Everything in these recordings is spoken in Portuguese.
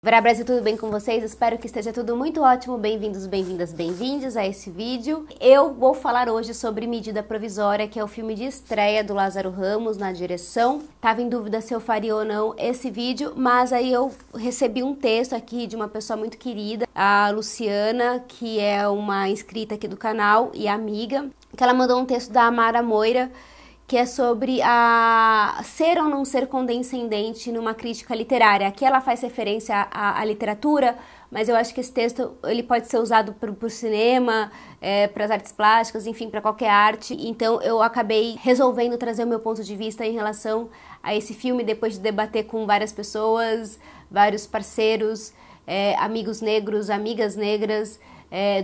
Verá Brasil, tudo bem com vocês? Espero que esteja tudo muito ótimo. Bem-vindos, bem-vindas, bem-vindos a esse vídeo. Eu vou falar hoje sobre Medida Provisória, que é o filme de estreia do Lázaro Ramos na direção. Tava em dúvida se eu faria ou não esse vídeo, mas aí eu recebi um texto aqui de uma pessoa muito querida, a Luciana, que é uma inscrita aqui do canal e amiga, que ela mandou um texto da Amara Moira, que é sobre a ser ou não ser condescendente numa crítica literária. Aqui ela faz referência à literatura, mas eu acho que esse texto ele pode ser usado para o cinema, para as artes plásticas, enfim, para qualquer arte. Então eu acabei resolvendo trazer o meu ponto de vista em relação a esse filme, depois de debater com várias pessoas, vários parceiros, amigos negros, amigas negras,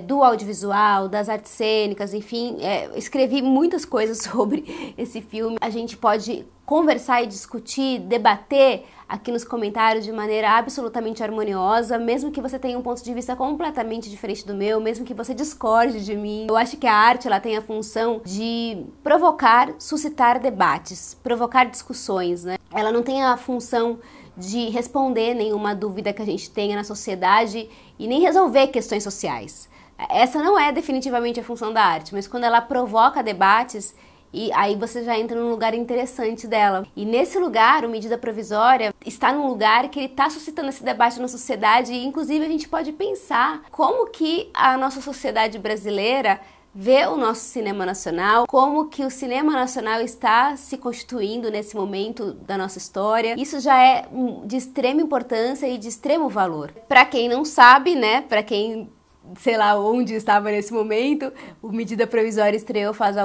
do audiovisual, das artes cênicas, enfim, escrevi muitas coisas sobre esse filme. A gente pode conversar e discutir, debater aqui nos comentários de maneira absolutamente harmoniosa, mesmo que você tenha um ponto de vista completamente diferente do meu, mesmo que você discorde de mim. Eu acho que a arte ela tem a função de provocar, suscitar debates, provocar discussões, né? Ela não tem a função de responder nenhuma dúvida que a gente tenha na sociedade e nem resolver questões sociais. Essa não é definitivamente a função da arte, mas quando ela provoca debates, e aí você já entra num lugar interessante dela. E nesse lugar, o Medida Provisória está num lugar que ele está suscitando esse debate na sociedade, e inclusive a gente pode pensar como que a nossa sociedade brasileira vê o nosso cinema nacional, como que o cinema nacional está se constituindo nesse momento da nossa história. Isso já é de extrema importância e de extremo valor. Para quem não sabe, né, para quem, sei lá onde estava nesse momento, o Medida Provisória estreou faz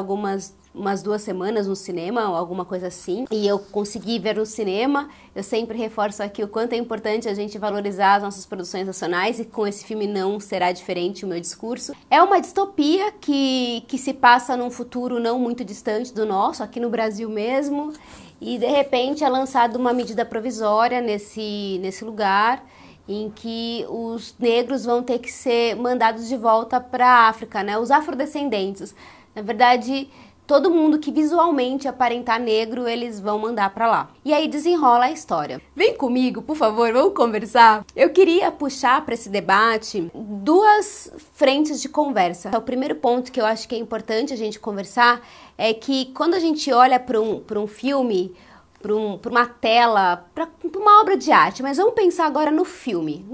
umas 2 semanas no cinema, ou alguma coisa assim, e eu consegui ver no cinema. Eu sempre reforço aqui o quanto é importante a gente valorizar as nossas produções nacionais, e com esse filme não será diferente o meu discurso. É uma distopia que se passa num futuro não muito distante do nosso, aqui no Brasil mesmo, e de repente é lançada uma medida provisória nesse lugar, em que os negros vão ter que ser mandados de volta para a África, né? Os afrodescendentes. Na verdade, todo mundo que visualmente aparentar negro, eles vão mandar pra lá. E aí desenrola a história. Vem comigo, por favor, vamos conversar? Eu queria puxar para esse debate 2 frentes de conversa. O primeiro ponto que eu acho que é importante a gente conversar é que quando a gente olha para um filme, para uma tela, para uma obra de arte, mas vamos pensar agora num filme.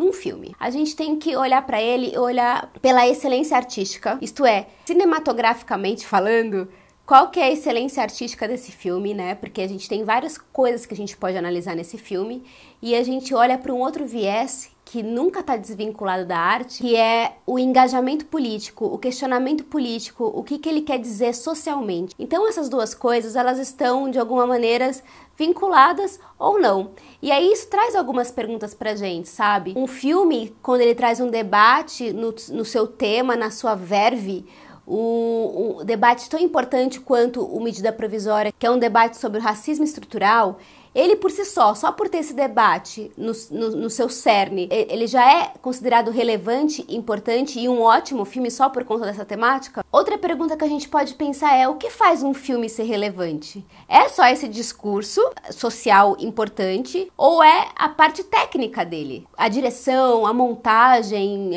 A gente tem que olhar para ele e olhar pela excelência artística, isto é, cinematograficamente falando, qual que é a excelência artística desse filme, né? Porque a gente tem várias coisas que a gente pode analisar nesse filme, e a gente olha para um outro viés que nunca está desvinculado da arte, que é o engajamento político, o questionamento político, o que ele quer dizer socialmente. Então essas 2 coisas, elas estão de alguma maneira vinculadas ou não. E aí isso traz algumas perguntas pra gente, sabe? Um filme, quando ele traz um debate no seu tema, na sua verve, um debate tão importante quanto o Medida Provisória, que é um debate sobre o racismo estrutural, ele por si só por ter esse debate no seu cerne, ele já é considerado relevante, importante e um ótimo filme só por conta dessa temática? Outra pergunta que a gente pode pensar é: o que faz um filme ser relevante? É só esse discurso social importante ou é a parte técnica dele? A direção, a montagem,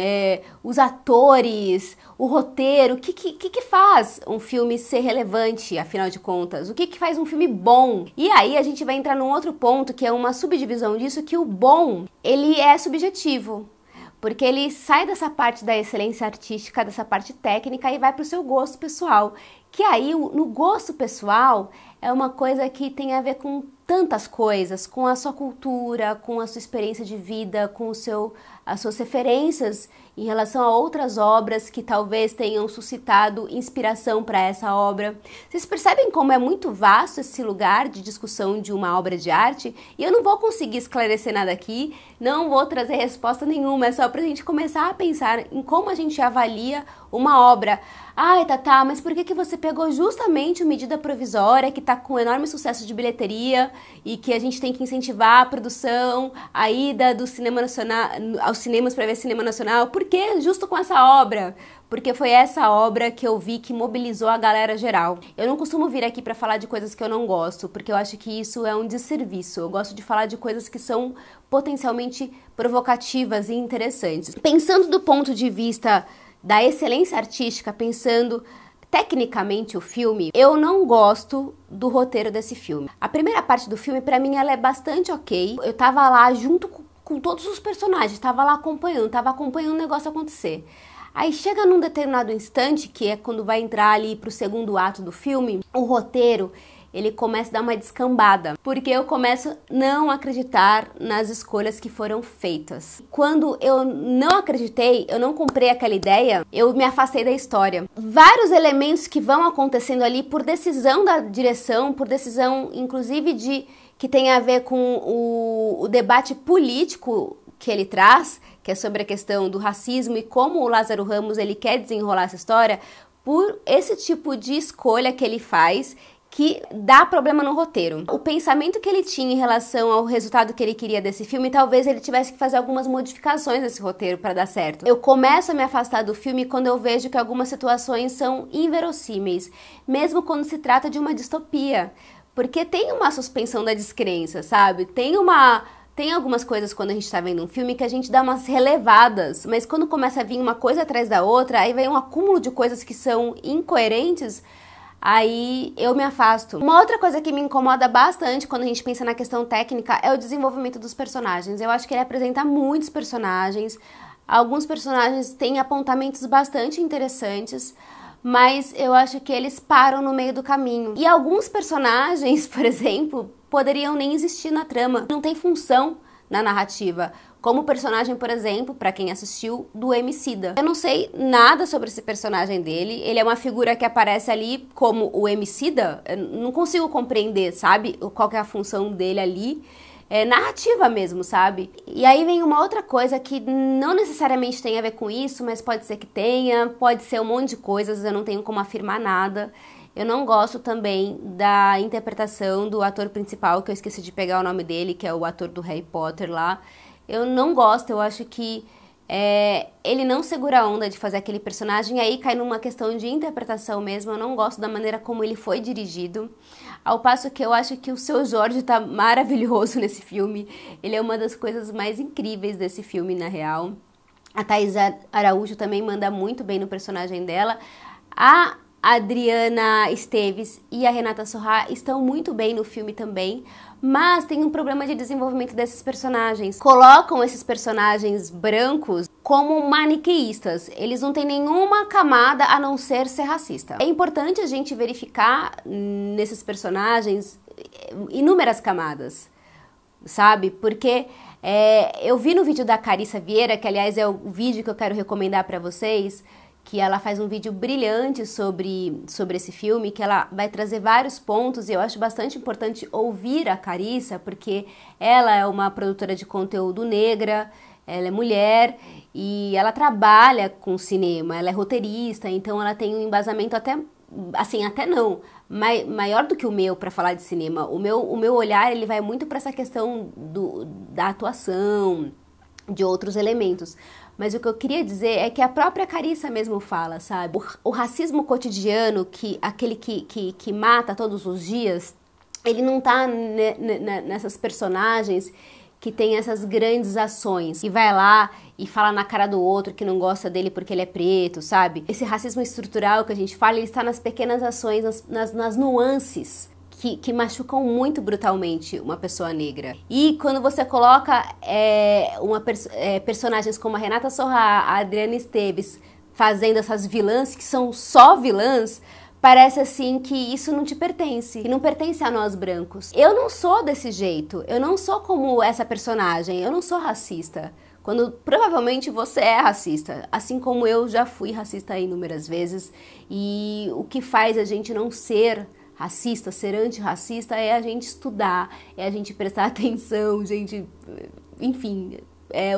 os atores, o roteiro, o que faz um filme ser relevante, afinal de contas? O que faz um filme bom? E aí a gente vai entrar num outro ponto, que é uma subdivisão disso, que o bom, ele é subjetivo, porque ele sai dessa parte da excelência artística, dessa parte técnica, e vai para o seu gosto pessoal, que aí no gosto pessoal é uma coisa que tem a ver com tantas coisas, com a sua cultura, com a sua experiência de vida, com as suas referências em relação a outras obras que talvez tenham suscitado inspiração para essa obra. Vocês percebem como é muito vasto esse lugar de discussão de uma obra de arte? E eu não vou conseguir esclarecer nada aqui, não vou trazer resposta nenhuma, é só para a gente começar a pensar em como a gente avalia uma obra. Ai, Tatá, mas por que você você pegou justamente o Medida Provisória, que tá com enorme sucesso de bilheteria e que a gente tem que incentivar a produção, a ida do cinema nacional, aos cinemas para ver cinema nacional. Por que justo com essa obra? Porque foi essa obra que eu vi que mobilizou a galera geral. Eu não costumo vir aqui para falar de coisas que eu não gosto, porque eu acho que isso é um desserviço. Eu gosto de falar de coisas que são potencialmente provocativas e interessantes. Pensando do ponto de vista da excelência artística, pensando tecnicamente o filme, eu não gosto do roteiro desse filme. A primeira parte do filme, pra mim, ela é bastante ok. Eu tava lá junto com todos os personagens, tava lá acompanhando o negócio acontecer. Aí chega num determinado instante, que é quando vai entrar ali pro segundo ato do filme, o roteiro, ele começa a dar uma descambada, porque eu começo a não acreditar nas escolhas que foram feitas. Quando eu não acreditei, eu não comprei aquela ideia, eu me afastei da história. Vários elementos que vão acontecendo ali por decisão da direção, por decisão inclusive que tem a ver com o debate político que ele traz, que é sobre a questão do racismo e como o Lázaro Ramos ele quer desenrolar essa história, por esse tipo de escolha que ele faz, que dá problema no roteiro. O pensamento que ele tinha em relação ao resultado que ele queria desse filme, talvez ele tivesse que fazer algumas modificações nesse roteiro para dar certo. Eu começo a me afastar do filme quando eu vejo que algumas situações são inverossímeis, mesmo quando se trata de uma distopia, porque tem uma suspensão da descrença, sabe? Tem algumas coisas quando a gente tá vendo um filme que a gente dá umas relevadas, mas quando começa a vir uma coisa atrás da outra, aí vem um acúmulo de coisas que são incoerentes, aí eu me afasto. Uma outra coisa que me incomoda bastante quando a gente pensa na questão técnica é o desenvolvimento dos personagens. Eu acho que ele apresenta muitos personagens, alguns personagens têm apontamentos bastante interessantes, mas eu acho que eles param no meio do caminho. E alguns personagens, por exemplo, poderiam nem existir na trama, não tem função na narrativa. Como o personagem, por exemplo, pra quem assistiu, do Emicida. Eu não sei nada sobre esse personagem dele, ele é uma figura que aparece ali como o Emicida, eu não consigo compreender, sabe, qual que é a função dele ali. É narrativa mesmo, sabe? E aí vem uma outra coisa que não necessariamente tem a ver com isso, mas pode ser que tenha, pode ser um monte de coisas, eu não tenho como afirmar nada. Eu não gosto também da interpretação do ator principal, que eu esqueci de pegar o nome dele, que é o ator do Harry Potter lá. Eu não gosto, eu acho que ele não segura a onda de fazer aquele personagem, aí cai numa questão de interpretação mesmo, eu não gosto da maneira como ele foi dirigido, ao passo que eu acho que o Seu Jorge tá maravilhoso nesse filme, ele é uma das coisas mais incríveis desse filme, na real. A Thaís Araújo também manda muito bem no personagem dela, a Adriana Esteves e a Renata Sorrah estão muito bem no filme também, mas tem um problema de desenvolvimento desses personagens. Colocam esses personagens brancos como maniqueístas. Eles não têm nenhuma camada a não ser racista. É importante a gente verificar nesses personagens inúmeras camadas, sabe? Porque eu vi no vídeo da Carissa Vieira, que aliás é o vídeo que eu quero recomendar para vocês, que ela faz um vídeo brilhante sobre esse filme, que ela vai trazer vários pontos, e eu acho bastante importante ouvir a Carissa, porque ela é uma produtora de conteúdo negra, ela é mulher, e ela trabalha com cinema, ela é roteirista, então ela tem um embasamento até, assim, até não, maior do que o meu para falar de cinema. O meu olhar, ele vai muito para essa questão da atuação, de outros elementos. Mas o que eu queria dizer é que a própria Carissa mesmo fala, sabe? O racismo cotidiano, aquele que mata todos os dias, ele não tá nessas personagens que tem essas grandes ações. E vai lá e fala na cara do outro que não gosta dele porque ele é preto, sabe? Esse racismo estrutural que a gente fala, ele está nas pequenas ações, nas nuances que machucam muito brutalmente uma pessoa negra. E quando você coloca personagens como a Renata Sorrah, a Adriana Esteves, fazendo essas vilãs, que são só vilãs, parece assim que isso não te pertence, que não pertence a nós brancos. Eu não sou desse jeito, eu não sou como essa personagem, eu não sou racista. Quando provavelmente você é racista, assim como eu já fui racista inúmeras vezes, e o que faz a gente não ser racista, ser antirracista, é a gente estudar, é a gente prestar atenção, enfim,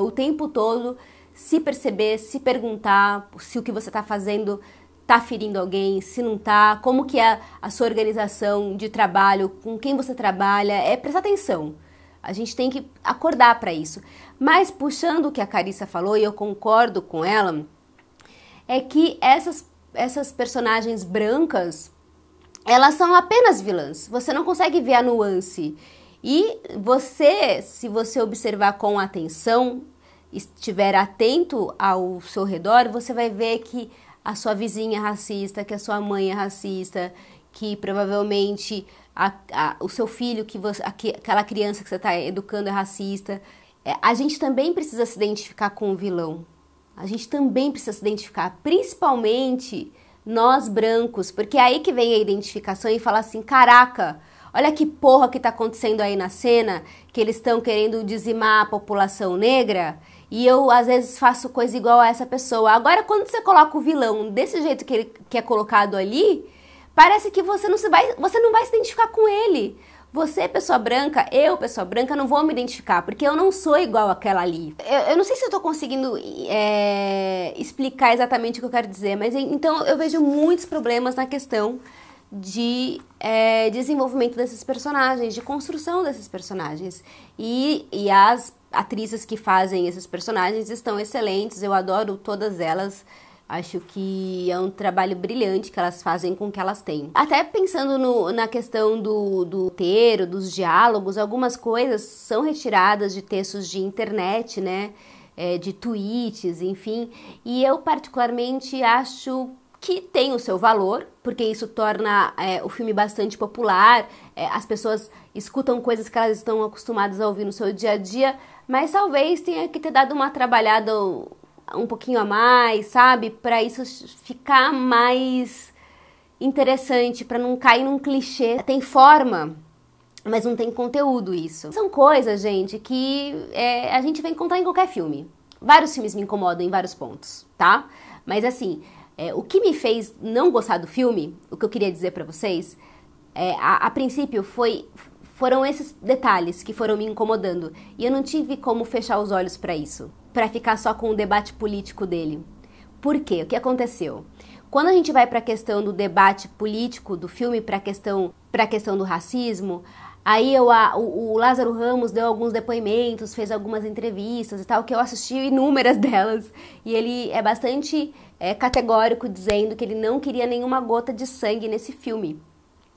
o tempo todo se perceber, se perguntar se o que você está fazendo tá ferindo alguém, se não tá, como que é a sua organização de trabalho, com quem você trabalha, prestar atenção. A gente tem que acordar para isso. Mas puxando o que a Carissa falou, e eu concordo com ela, é que essas personagens brancas, elas são apenas vilãs. Você não consegue ver a nuance. E você, se você observar com atenção, estiver atento ao seu redor, você vai ver que a sua vizinha é racista, que a sua mãe é racista, que provavelmente o seu filho, aquela criança que você está educando é racista. A gente também precisa se identificar com o vilão. A gente também precisa se identificar, principalmente nós brancos, porque é aí que vem a identificação e fala assim, caraca, olha que porra que tá acontecendo aí na cena, que eles estão querendo dizimar a população negra, e eu às vezes faço coisa igual a essa pessoa. Agora, quando você coloca o vilão desse jeito que é colocado ali, parece que você não vai se identificar com ele. Você, pessoa branca, eu, pessoa branca, não vou me identificar, porque eu não sou igual àquela ali. Eu não sei se eu tô conseguindo explicar exatamente o que eu quero dizer, mas então eu vejo muitos problemas na questão de desenvolvimento desses personagens, de construção desses personagens. E as atrizes que fazem esses personagens estão excelentes, eu adoro todas elas. Acho que é um trabalho brilhante que elas fazem com o que elas têm. Até pensando na questão do roteiro, dos diálogos, algumas coisas são retiradas de textos de internet, né? De tweets, enfim. E eu particularmente acho que tem o seu valor, porque isso torna o filme bastante popular. As pessoas escutam coisas que elas estão acostumadas a ouvir no seu dia a dia, mas talvez tenha que ter dado uma trabalhada um pouquinho a mais, sabe? Para isso ficar mais interessante, para não cair num clichê. Tem forma, mas não tem conteúdo isso. São coisas, gente, que a gente vai encontrar em qualquer filme. Vários filmes me incomodam em vários pontos, tá? Mas assim, o que me fez não gostar do filme, o que eu queria dizer para vocês, a princípio foram esses detalhes que foram me incomodando. E eu não tive como fechar os olhos para isso, para ficar só com o debate político dele. Por quê? O que aconteceu? Quando a gente vai para a questão do debate político do filme, para a questão do racismo, aí o Lázaro Ramos deu alguns depoimentos, fez algumas entrevistas e tal, que eu assisti inúmeras delas. E ele é bastante categórico, dizendo que ele não queria nenhuma gota de sangue nesse filme.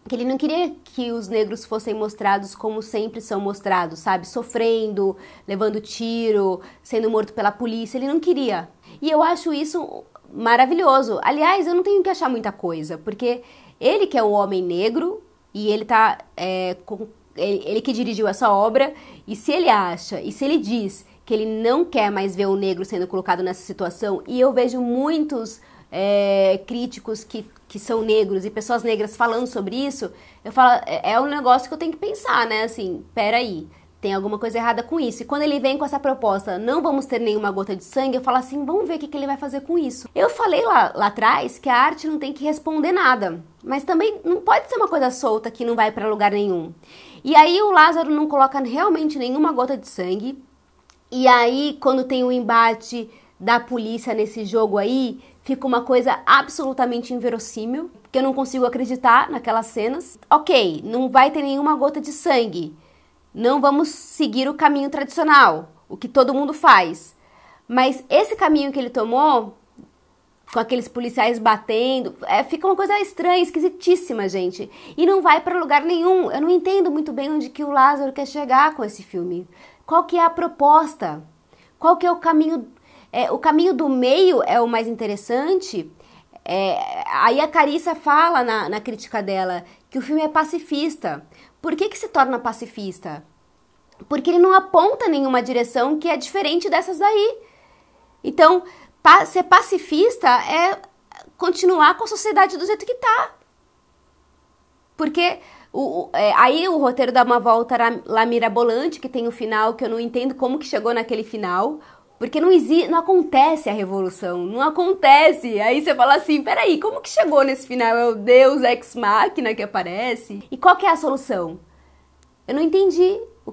Que ele não queria que os negros fossem mostrados como sempre são mostrados, sabe? Sofrendo, levando tiro, sendo morto pela polícia. Ele não queria. E eu acho isso maravilhoso. Aliás, eu não tenho que achar muita coisa, porque ele que é o homem negro e ele tá ele que dirigiu essa obra, e se ele acha, e se ele diz que ele não quer mais ver o negro sendo colocado nessa situação, e eu vejo muitos críticos que são negros e pessoas negras falando sobre isso, eu falo, é um negócio que eu tenho que pensar, né? Assim, peraí, tem alguma coisa errada com isso. E quando ele vem com essa proposta, não vamos ter nenhuma gota de sangue, eu falo assim, vamos ver o que ele vai fazer com isso. Eu falei lá atrás que a arte não tem que responder nada, mas também não pode ser uma coisa solta que não vai pra lugar nenhum. E aí o Lázaro não coloca realmente nenhuma gota de sangue, e aí quando tem o embate da polícia nesse jogo aí, fica uma coisa absolutamente inverossímil, porque eu não consigo acreditar naquelas cenas. Ok, não vai ter nenhuma gota de sangue, não vamos seguir o caminho tradicional, o que todo mundo faz. Mas esse caminho que ele tomou, com aqueles policiais batendo, fica uma coisa estranha, esquisitíssima, gente. E não vai para lugar nenhum. Eu não entendo muito bem onde que o Lázaro quer chegar com esse filme. Qual que é a proposta? Qual que é o caminho? O caminho do meio é o mais interessante. Aí a Carissa fala na crítica dela que o filme é pacifista. Por que se torna pacifista? Porque ele não aponta nenhuma direção que é diferente dessas daí. Então, ser pacifista é continuar com a sociedade do jeito que tá. Porque aí o roteiro dá uma volta lá mirabolante, que tem o final que eu não entendo como que chegou naquele final. Porque não acontece a revolução, não acontece. Aí você fala assim, peraí, como que chegou nesse final? É o Deus Ex Machina que aparece? E qual que é a solução? Eu não entendi o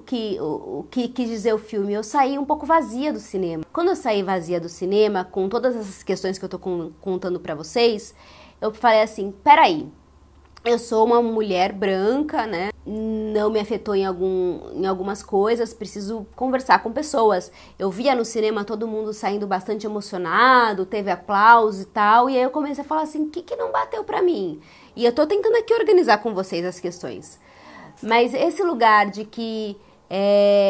que quis dizer o filme. Eu saí um pouco vazia do cinema. Quando eu saí vazia do cinema, com todas essas questões que eu tô contando pra vocês, eu falei assim, peraí, eu sou uma mulher branca, né? Não me afetou em algumas coisas, preciso conversar com pessoas. Eu via no cinema todo mundo saindo bastante emocionado, teve aplausos e tal, e aí eu comecei a falar assim, o que não bateu pra mim? E eu tô tentando aqui organizar com vocês as questões. Mas esse lugar de que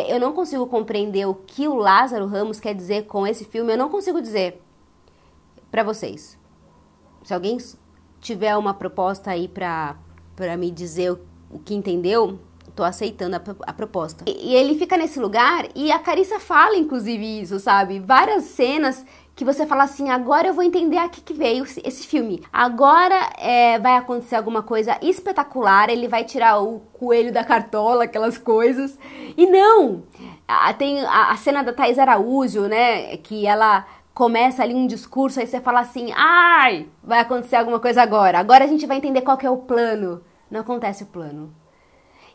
eu não consigo compreender o que o Lázaro Ramos quer dizer com esse filme, eu não consigo dizer pra vocês. Se alguém tiver uma proposta aí pra me dizer o que entendeu, tô aceitando a proposta. E ele fica nesse lugar, e a Carissa fala, inclusive, isso, sabe? Várias cenas que você fala assim, agora eu vou entender a que veio esse filme. Agora vai acontecer alguma coisa espetacular, ele vai tirar o coelho da cartola, aquelas coisas. E não! Tem a cena da Thaís Araújo, né? Que ela começa ali um discurso, aí você fala assim, ai, vai acontecer alguma coisa agora. Agora a gente vai entender qual que é o plano. Não acontece o plano.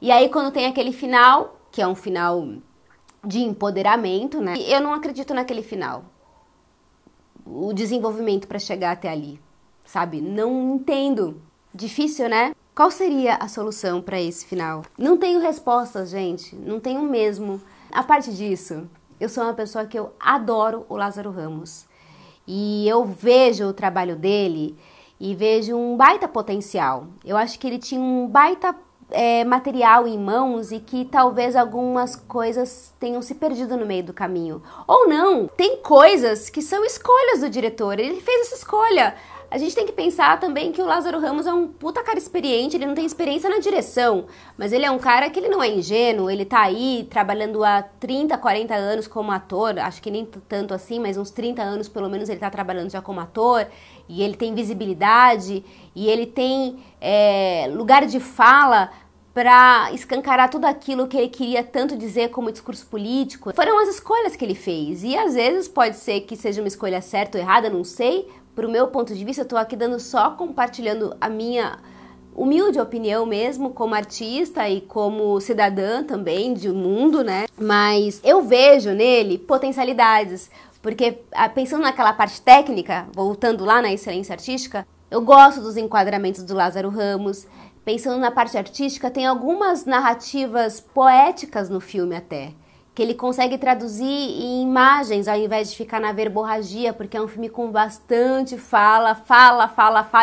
E aí quando tem aquele final, que é um final de empoderamento, né? Eu não acredito naquele final. O desenvolvimento para chegar até ali, sabe? Não entendo. Difícil, né? Qual seria a solução para esse final? Não tenho respostas, gente. Não tenho mesmo. A parte disso, eu sou uma pessoa que eu adoro o Lázaro Ramos. E eu vejo o trabalho dele e vejo um baita potencial. Eu acho que ele tinha um baita material em mãos e que talvez algumas coisas tenham se perdido no meio do caminho. Ou não, tem coisas que são escolhas do diretor, ele fez essa escolha. A gente tem que pensar também que o Lázaro Ramos é um puta cara experiente, ele não tem experiência na direção, mas ele é um cara que ele não é ingênuo, ele tá aí trabalhando há 30, 40 anos como ator, acho que nem tanto assim, mas uns 30 anos pelo menos ele tá trabalhando já como ator, e ele tem visibilidade, e ele tem lugar de fala para escancarar tudo aquilo que ele queria tanto dizer como discurso político. Foram as escolhas que ele fez, e às vezes pode ser que seja uma escolha certa ou errada, não sei. Pro meu ponto de vista, eu tô aqui compartilhando a minha humilde opinião mesmo, como artista e como cidadã também de mundo, né? Mas eu vejo nele potencialidades, porque pensando naquela parte técnica, voltando lá na excelência artística, eu gosto dos enquadramentos do Lázaro Ramos. Pensando na parte artística, tem algumas narrativas poéticas no filme até, que ele consegue traduzir em imagens ao invés de ficar na verborragia, porque é um filme com bastante fala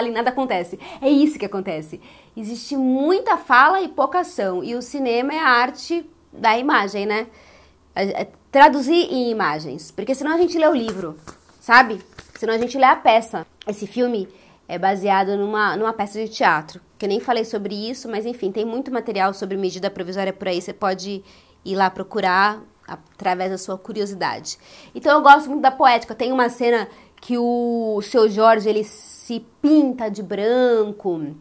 e nada acontece. É isso que acontece. Existe muita fala e pouca ação, e o cinema é a arte da imagem, né? Traduzir em imagens, porque senão a gente lê o livro, sabe? Senão a gente lê a peça. Esse filme é baseado numa peça de teatro, que eu nem falei sobre isso, mas enfim, tem muito material sobre medida provisória por aí, você pode ir lá procurar através da sua curiosidade. Então eu gosto muito da poética. Tem uma cena que o Seu Jorge, ele se pinta de branco.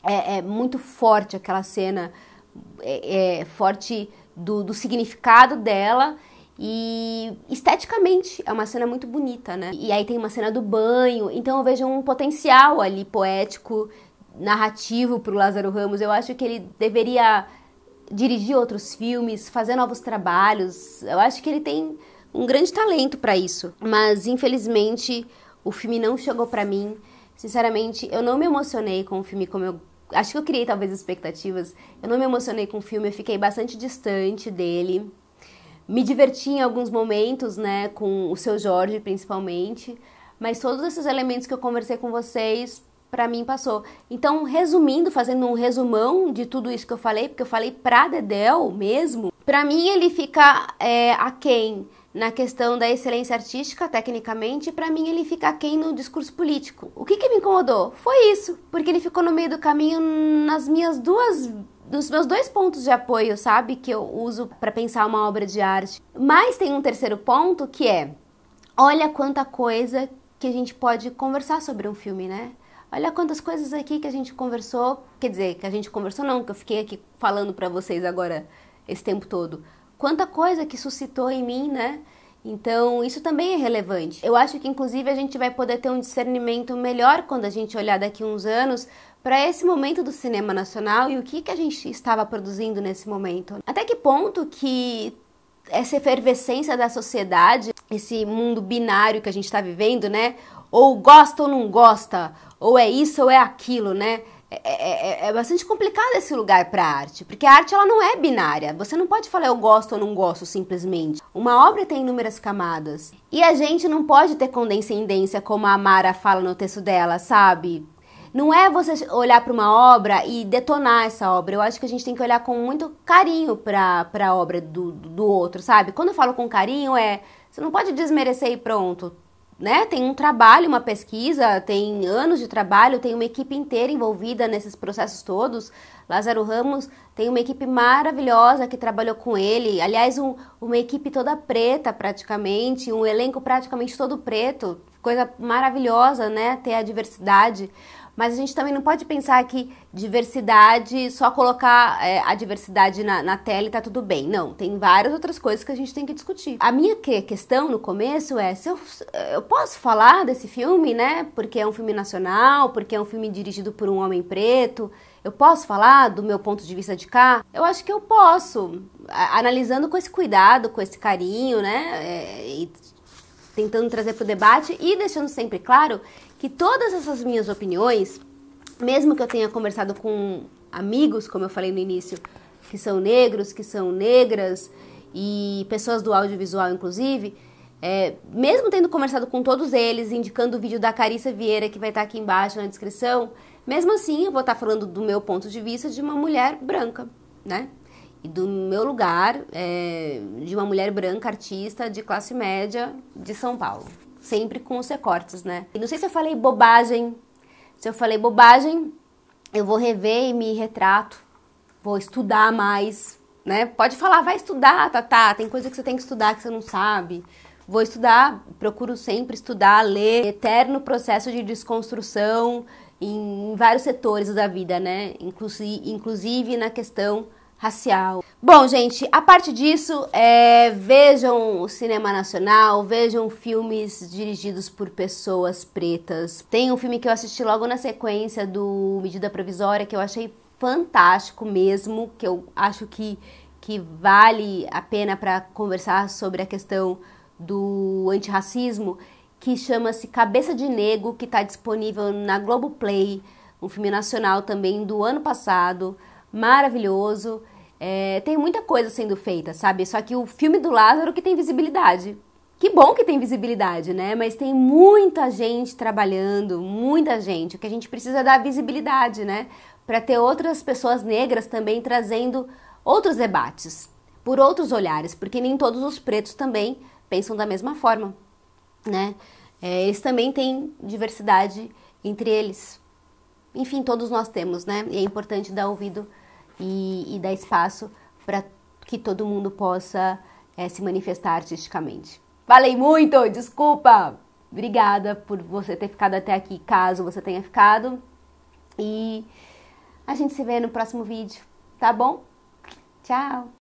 É muito forte aquela cena, forte do significado dela. E esteticamente é uma cena muito bonita, né? E aí tem uma cena do banho. Então eu vejo um potencial ali poético, narrativo pro Lázaro Ramos. Eu acho que ele deveria dirigir outros filmes, fazer novos trabalhos. Eu acho que ele tem um grande talento para isso. Mas, infelizmente, o filme não chegou para mim. Sinceramente, eu não me emocionei com o filme como eu... Acho que eu criei, talvez, expectativas. Eu não me emocionei com o filme, eu fiquei bastante distante dele. Me diverti em alguns momentos, né, com o Seu Jorge, principalmente. Mas todos esses elementos que eu conversei com vocês, pra mim passou. Então, resumindo, fazendo um resumão de tudo isso que eu falei, porque eu falei pra Dedéu mesmo, pra mim ele fica aquém na questão da excelência artística, tecnicamente, e pra mim ele fica aquém no discurso político. O que me incomodou? Foi isso, porque ele ficou no meio do caminho nos meus dois pontos de apoio, sabe, que eu uso pra pensar uma obra de arte. Mas tem um terceiro ponto que é, olha quanta coisa que a gente pode conversar sobre um filme, né? Olha quantas coisas aqui que a gente conversou, quer dizer, que a gente conversou não, que eu fiquei aqui falando pra vocês agora esse tempo todo. Quanta coisa que suscitou em mim, né? Então, isso também é relevante. Eu acho que, inclusive, a gente vai poder ter um discernimento melhor quando a gente olhar daqui uns anos para esse momento do cinema nacional e o que a gente estava produzindo nesse momento. Até que ponto que essa efervescência da sociedade, esse mundo binário que a gente está vivendo, né? Ou gosta ou não gosta, ou é isso ou é aquilo, né? É bastante complicado esse lugar para a arte, porque a arte ela não é binária. Você não pode falar eu gosto ou não gosto simplesmente. Uma obra tem inúmeras camadas. E a gente não pode ter condescendência, como a Mara fala no texto dela, sabe? Não é você olhar para uma obra e detonar essa obra. Eu acho que a gente tem que olhar com muito carinho para a obra do outro, sabe? Quando eu falo com carinho, você não pode desmerecer e pronto. Né? Tem um trabalho, uma pesquisa, tem anos de trabalho, tem uma equipe inteira envolvida nesses processos todos. Lázaro Ramos tem uma equipe maravilhosa que trabalhou com ele. Aliás, uma equipe toda preta praticamente, um elenco praticamente todo preto. Coisa maravilhosa, né? Ter a diversidade. Mas a gente também não pode pensar que diversidade, só colocar a diversidade na tela e tá tudo bem. Não, tem várias outras coisas que a gente tem que discutir. A minha questão no começo é se eu posso falar desse filme, né? Porque é um filme nacional, porque é um filme dirigido por um homem preto. Eu posso falar do meu ponto de vista de cá? Eu acho que eu posso, analisando com esse cuidado, com esse carinho, né? E tentando trazer para o debate e deixando sempre claro que todas essas minhas opiniões, mesmo que eu tenha conversado com amigos, como eu falei no início, que são negros, que são negras e pessoas do audiovisual, inclusive, mesmo tendo conversado com todos eles, indicando o vídeo da Carissa Vieira, que vai estar aqui embaixo na descrição, mesmo assim eu vou estar falando do meu ponto de vista de uma mulher branca, né? E do meu lugar, de uma mulher branca, artista, de classe média, de São Paulo. Sempre com os recortes, né? E não sei se eu falei bobagem. Se eu falei bobagem, eu vou rever e me retrato. Vou estudar mais, né? Pode falar, vai estudar, Tatá. Tem coisa que você tem que estudar que você não sabe. Vou estudar, procuro sempre estudar, ler. Eterno processo de desconstrução em vários setores da vida, né? Inclusive na questão racial. Bom, gente, a parte disso, vejam o cinema nacional, vejam filmes dirigidos por pessoas pretas. Tem um filme que eu assisti logo na sequência do Medida Provisória, que eu achei fantástico mesmo, que eu acho que vale a pena para conversar sobre a questão do antirracismo, que chama-se Cabeça de Negro, que está disponível na Globoplay, um filme nacional também do ano passado, maravilhoso. Tem muita coisa sendo feita, sabe? Só que o filme do Lázaro que tem visibilidade. Que bom que tem visibilidade, né? Mas tem muita gente trabalhando, muita gente. O que a gente precisa é dar visibilidade, né? Para ter outras pessoas negras também trazendo outros debates, por outros olhares, porque nem todos os pretos também pensam da mesma forma, né? Eles também têm diversidade entre eles. Enfim, todos nós temos, né? E é importante dar ouvido e dar espaço para que todo mundo possa se manifestar artisticamente. Falei muito, desculpa! Obrigada por você ter ficado até aqui, caso você tenha ficado. E a gente se vê no próximo vídeo, tá bom? Tchau!